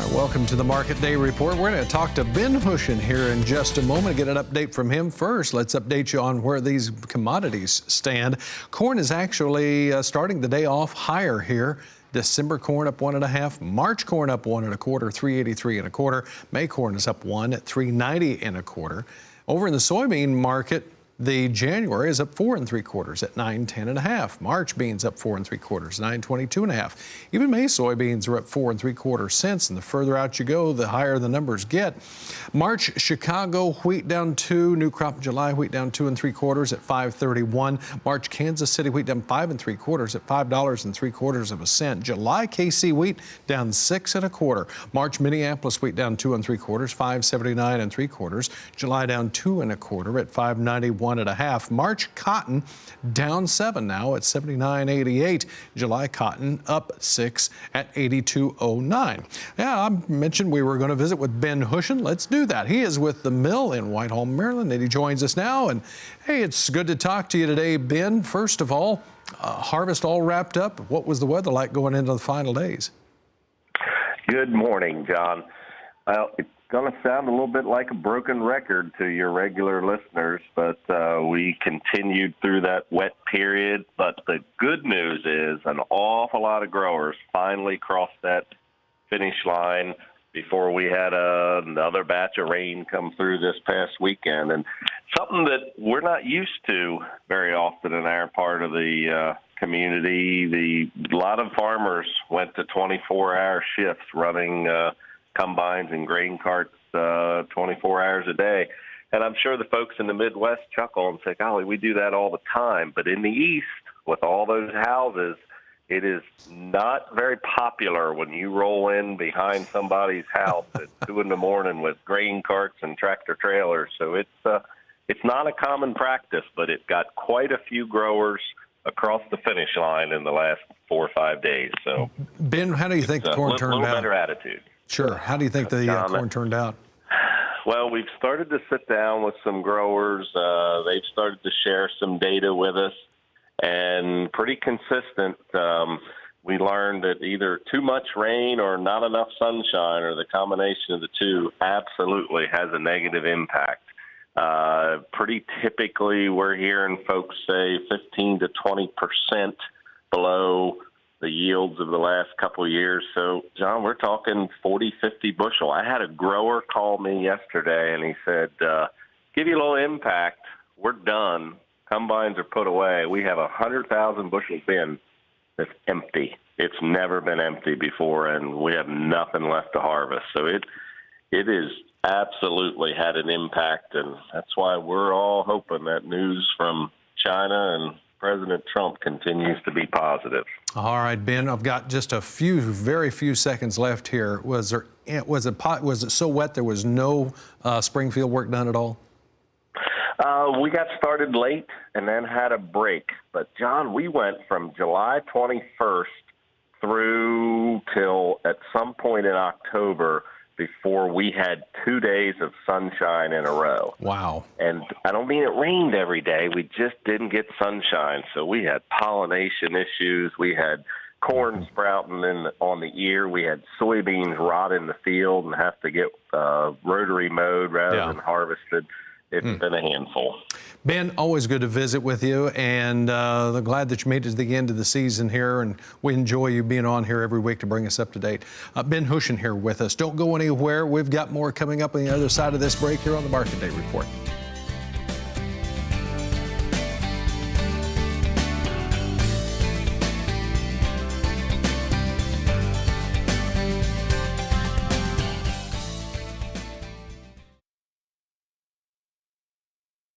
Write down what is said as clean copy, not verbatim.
Welcome to the Market Day Report. We're going to talk to Ben Hushon here in just a moment, get an update from him. First, let's update you on where these commodities stand. Corn is actually starting the day off higher here. December corn up 1.5, March corn up 1 1/4, 383 1/4. May corn is up 1 at 390 1/4. Over in the soybean market, the January is up 4 3/4 at 910 1/2. March beans up 4 3/4, 922 1/2. Even May soybeans are up 4 3/4 cents, and the further out you go, the higher the numbers get. March Chicago wheat down 2, new crop July wheat down 2 3/4 at 531. March Kansas City wheat down 5 3/4 at $5.75. July KC wheat down 6 1/4. March Minneapolis wheat down 2 3/4, 579 3/4. July down 2 1/4 at 591 1.5. March cotton down 7 now at 79.88. July cotton up 6 at 82.09. Yeah, I mentioned we were going to visit with Ben Hushon. Let's do that. He is with the mill in Whitehall, Maryland, and he joins us now. And hey, it's good to talk to you today, Ben. First of all, harvest all wrapped up. What was the weather like going into the final days? Good morning, John. Well, it's going to sound a little bit like a broken record to your regular listeners, but we continued through that wet period. But the good news is an awful lot of growers finally crossed that finish line before we had another batch of rain come through this past weekend. And something that we're not used to very often in our part of the community, a lot of farmers went to 24-hour shifts running combines and grain carts 24 hours a day. And I'm sure the folks in the Midwest chuckle and say, golly, we do that all the time. But in the East, with all those houses, it is not very popular when you roll in behind somebody's house at 2 in the morning with grain carts and tractor trailers. So it's not a common practice, but it got quite a few growers across the finish line in the last 4 or 5 days. So, Ben, how do you think the corn turned out? A little better attitude. Sure. How do you think the corn turned out? Well, we've started to sit down with some growers. They've started to share some data with us, and pretty consistent. We learned that either too much rain or not enough sunshine, or the combination of the two, absolutely has a negative impact. Pretty typically, we're hearing folks say 15 to 20% below the yields of the last couple of years. So, John, we're talking 40, 50 bushel. I had a grower call me yesterday, and he said, give you a little impact. We're done. Combines are put away. We have 100,000 bushel bin that's empty. It's never been empty before, and we have nothing left to harvest. So it is absolutely had an impact, and that's why we're all hoping that news from China and President Trump continues to be positive. All right, Ben, I've got just very few seconds left here. Was it so wet there was no spring field work done at all? We got started late and then had a break. But, John, we went from July 21st through till at some point in October before we had 2 days of sunshine in a row. Wow. And I don't mean it rained every day. We just didn't get sunshine. So we had pollination issues. We had corn sprouting on the ear. We had soybeans rot in the field and have to get rotary mowed rather than harvested. It's been a handful. Ben, always good to visit with you, and I'm glad that you made it to the end of the season here, and we enjoy you being on here every week to bring us up to date. Ben Hushon here with us. Don't go anywhere. We've got more coming up on the other side of this break here on the Market Day Report.